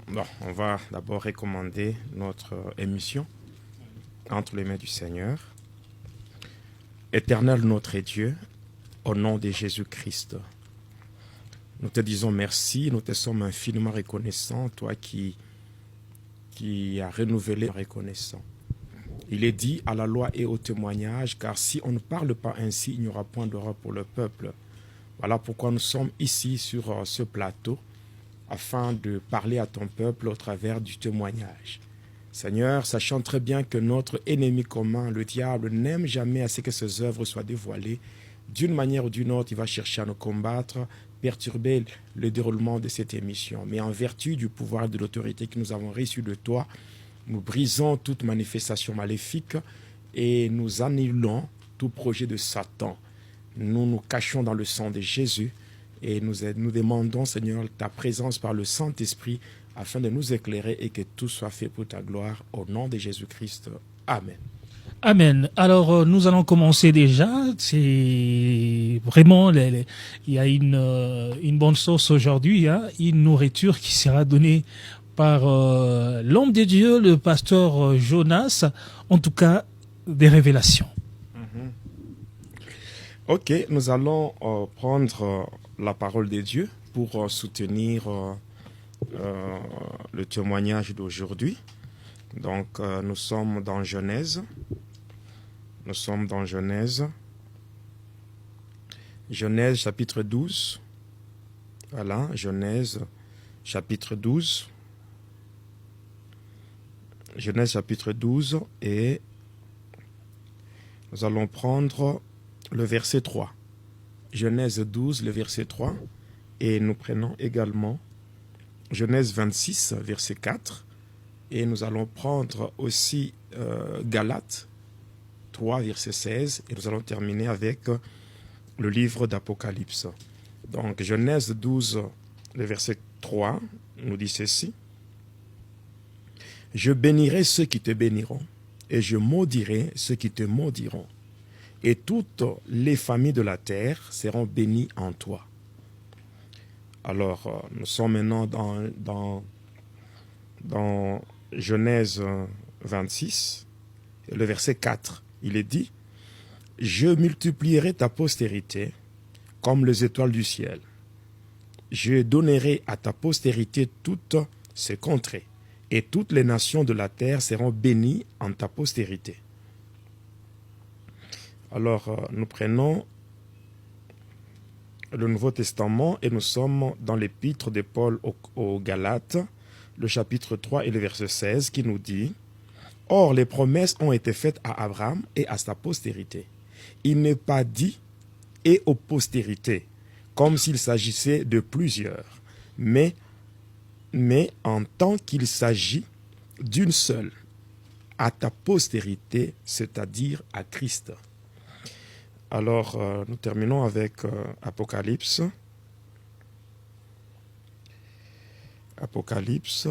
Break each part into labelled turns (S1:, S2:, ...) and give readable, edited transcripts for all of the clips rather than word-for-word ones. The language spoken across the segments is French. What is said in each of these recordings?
S1: Bon, on va d'abord recommander notre émission entre les mains du Seigneur. Éternel notre Dieu, au nom de Jésus-Christ, nous te disons merci, nous te sommes infiniment reconnaissants, toi qui as renouvelé reconnaissant. Il est dit à la loi et au témoignage, car si on ne parle pas ainsi, il n'y aura point d'aura pour le peuple. Voilà pourquoi nous sommes ici sur ce plateau, afin de parler à ton peuple au travers du témoignage. Seigneur, sachant très bien que notre ennemi commun, le diable, n'aime jamais à ce que ses œuvres soient dévoilées, d'une manière ou d'une autre, il va chercher à nous combattre, perturber le déroulement de cette émission. Mais en vertu du pouvoir et de l'autorité que nous avons reçu de toi, nous brisons toute manifestation maléfique et nous annulons tout projet de Satan. Nous nous cachons dans le sang de Jésus et nous demandons, Seigneur, ta présence par le Saint-Esprit afin de nous éclairer et que tout soit fait pour ta gloire. Au nom de Jésus-Christ. Amen.
S2: Amen. Alors, nous allons commencer déjà. C'est vraiment, il y a une bonne sauce aujourd'hui, hein, une nourriture qui sera donnée par l'homme de Dieu, le pasteur Jonas, en tout cas des révélations.
S1: Ok, nous allons prendre la parole de Dieu pour soutenir le témoignage d'aujourd'hui. Donc, nous sommes dans Genèse. Nous sommes dans Genèse. Genèse chapitre 12. Voilà, Genèse chapitre 12. Genèse chapitre 12 et nous allons prendre le verset 3. Genèse 12, le verset 3. Et nous prenons également Genèse 26, verset 4. Et nous allons prendre aussi Galates 3, verset 16. Et nous allons terminer avec le livre d'Apocalypse. Donc Genèse 12, le verset 3, nous dit ceci. Je bénirai ceux qui te béniront, et je maudirai ceux qui te maudiront. Et toutes les familles de la terre seront bénies en toi. Alors, nous sommes maintenant dans Genèse 26, le verset 4. Il est dit, « Je multiplierai ta postérité comme les étoiles du ciel. Je donnerai à ta postérité toutes ces contrées. Et toutes les nations de la terre seront bénies en ta postérité. » Alors, nous prenons le Nouveau Testament et nous sommes dans l'épître de Paul aux Galates, le chapitre 3 et le verset 16 qui nous dit « Or, les promesses ont été faites à Abraham et à sa postérité. Il n'est pas dit « et aux postérités » comme s'il s'agissait de plusieurs, mais en tant qu'il s'agit d'une seule, à ta postérité, c'est-à-dire à Christ. Alors, nous terminons avec Apocalypse. Apocalypse.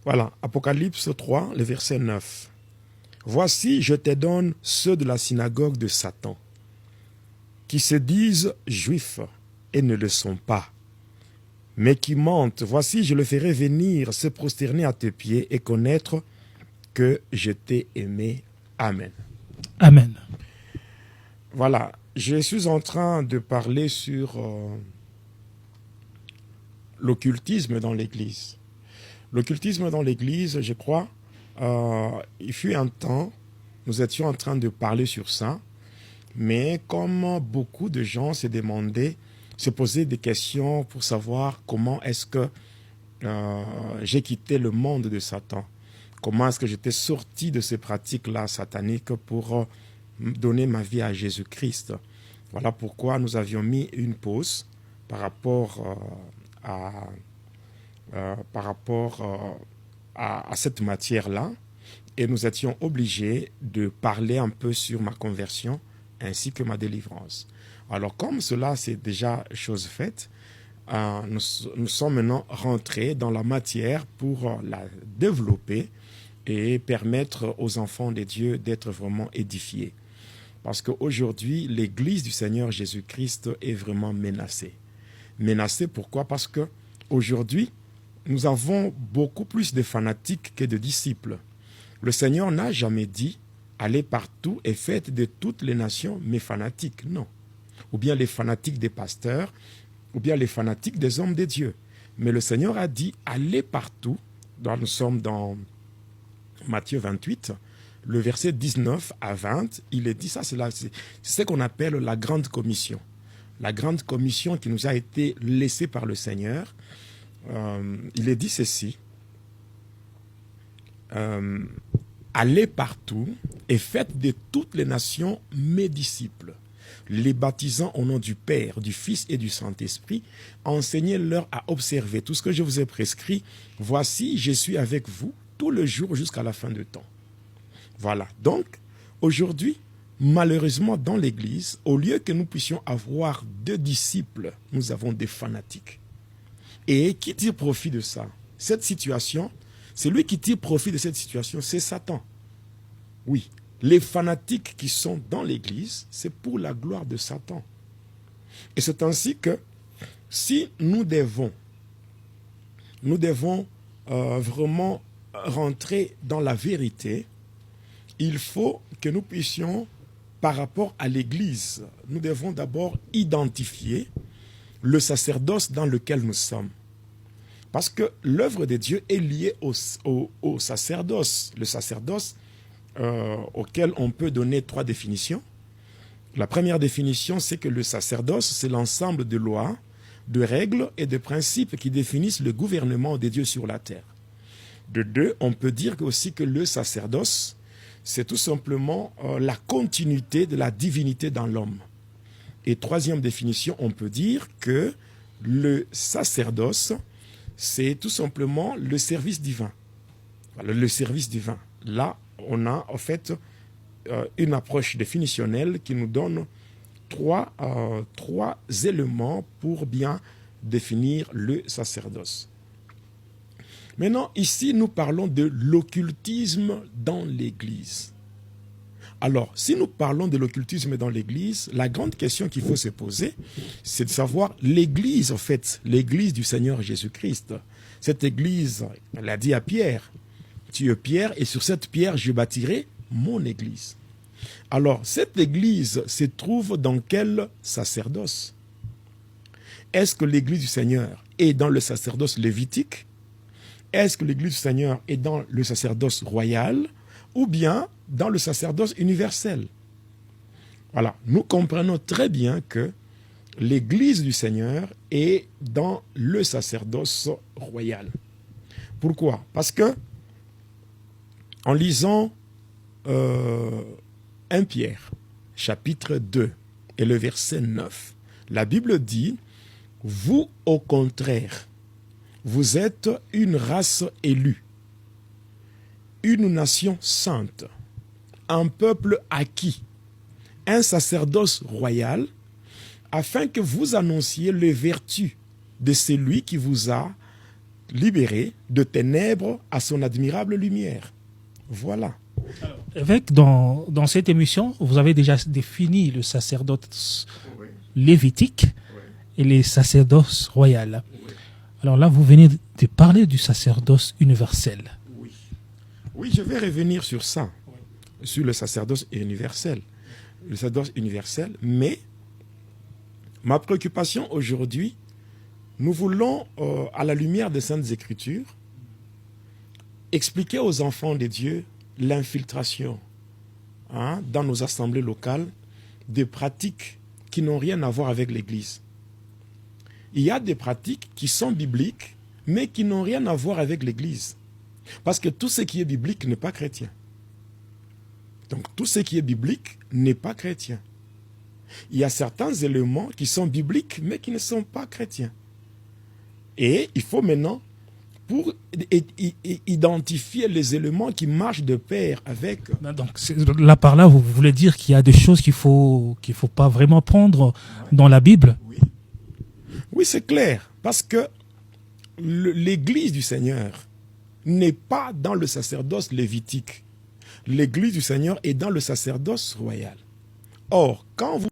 S1: Voilà, Apocalypse 3, le verset 9. Voici, je te donne ceux de la synagogue de Satan, qui se disent juifs et ne le sont pas, mais qui mentent. Voici, je le ferai venir se prosterner à tes pieds et connaître que je t'ai aimé. Amen.
S2: Amen.
S1: Voilà, je suis en train de parler sur l'occultisme dans l'Église. L'occultisme dans l'Église, je crois, il fut un temps, nous étions en train de parler sur ça, mais comme beaucoup de gens se posaient des questions pour savoir comment est-ce que j'ai quitté le monde de Satan, comment est-ce que j'étais sorti de ces pratiques-là sataniques pour donner ma vie à Jésus-Christ. Voilà pourquoi nous avions mis une pause par rapport à cette matière-là, et nous étions obligés de parler un peu sur ma conversion ainsi que ma délivrance. Alors comme cela c'est déjà chose faite, nous sommes maintenant rentrés dans la matière pour la développer et permettre aux enfants de Dieu d'être vraiment édifiés. Parce qu'aujourd'hui, l'Église du Seigneur Jésus-Christ est vraiment menacée. Menacée pourquoi? Parce qu'aujourd'hui, nous avons beaucoup plus de fanatiques que de disciples. Le Seigneur n'a jamais dit « Allez partout et faites de toutes les nations mes fanatiques ». Non. Ou bien les fanatiques des pasteurs, ou bien les fanatiques des hommes de Dieu. Mais le Seigneur a dit « Allez partout ». Nous sommes dans Matthieu 28, le verset 19 à 20. Il est dit ça, c'est ce qu'on appelle la grande commission. La grande commission qui nous a été laissée par le Seigneur. Il est dit ceci. Allez partout et faites de toutes les nations mes disciples, les baptisant au nom du Père, du Fils et du Saint-Esprit. Enseignez-leur à observer tout ce que je vous ai prescrit. Voici, je suis avec vous tout le jour jusqu'à la fin du temps. Voilà. Donc, aujourd'hui, malheureusement, dans l'Église, au lieu que nous puissions avoir deux disciples, nous avons des fanatiques. Et qui tire profit de ça? Cette situation, celui qui tire profit de cette situation, c'est Satan. Oui, les fanatiques qui sont dans l'Église, c'est pour la gloire de Satan. Et c'est ainsi que si nous devons vraiment rentrer dans la vérité, il faut que nous puissions, par rapport à l'Église, nous devons d'abord identifier le sacerdoce dans lequel nous sommes. Parce que l'œuvre de Dieu est liée au sacerdoce. Le sacerdoce auquel on peut donner 3 définitions. La première définition, c'est que le sacerdoce, c'est l'ensemble de lois, de règles et de principes qui définissent le gouvernement de Dieu sur la terre. De 2, on peut dire aussi que le sacerdoce, c'est tout simplement la continuité de la divinité dans l'homme. Et 3e définition, on peut dire que le sacerdoce, c'est tout simplement le service divin. Voilà, le service divin. Là, on a en fait une approche définitionnelle qui nous donne trois éléments pour bien définir le sacerdoce. Maintenant, ici, nous parlons de l'occultisme dans l'Église. Alors, si nous parlons de l'occultisme dans l'Église, la grande question qu'il faut se poser, c'est de savoir l'Église, en fait, l'Église du Seigneur Jésus-Christ. Cette Église, elle a dit à Pierre, « Tu es Pierre, et sur cette pierre, je bâtirai mon Église. » Alors, cette Église se trouve dans quel sacerdoce? Est-ce que l'Église du Seigneur est dans le sacerdoce lévitique? Est-ce que l'Église du Seigneur est dans le sacerdoce royal? Ou bien dans le sacerdoce universel? Voilà, nous comprenons très bien que l'Église du Seigneur est dans le sacerdoce royal. Pourquoi? Parce que, en lisant 1 Pierre, chapitre 2, et le verset 9, la Bible dit, « Vous, au contraire, vous êtes une race élue, une nation sainte, un peuple acquis, un sacerdoce royal, afin que vous annonciez les vertus de celui qui vous a libéré de ténèbres à son admirable lumière. » Voilà.
S2: Évêque, dans cette émission, vous avez déjà défini le sacerdoce lévitique et les sacerdoces royales. Alors là, vous venez de parler du sacerdoce universel.
S1: Oui, je vais revenir sur ça, sur le sacerdoce universel. Le sacerdoce universel, mais ma préoccupation aujourd'hui, nous voulons, à la lumière des Saintes Écritures, expliquer aux enfants de Dieu l'infiltration dans nos assemblées locales des pratiques qui n'ont rien à voir avec l'Église. Il y a des pratiques qui sont bibliques, mais qui n'ont rien à voir avec l'Église. Parce que tout ce qui est biblique n'est pas chrétien. Donc tout ce qui est biblique n'est pas chrétien. Il y a certains éléments qui sont bibliques, mais qui ne sont pas chrétiens. Et il faut maintenant, pour identifier les éléments qui marchent de pair avec...
S2: Donc là par là, vous voulez dire qu'il y a des choses qu'il faut pas vraiment prendre dans la Bible?
S1: Oui, c'est clair. Parce que l'Église du Seigneur n'est pas dans le sacerdoce lévitique. L'Église du Seigneur est dans le sacerdoce royal. Or, quand vous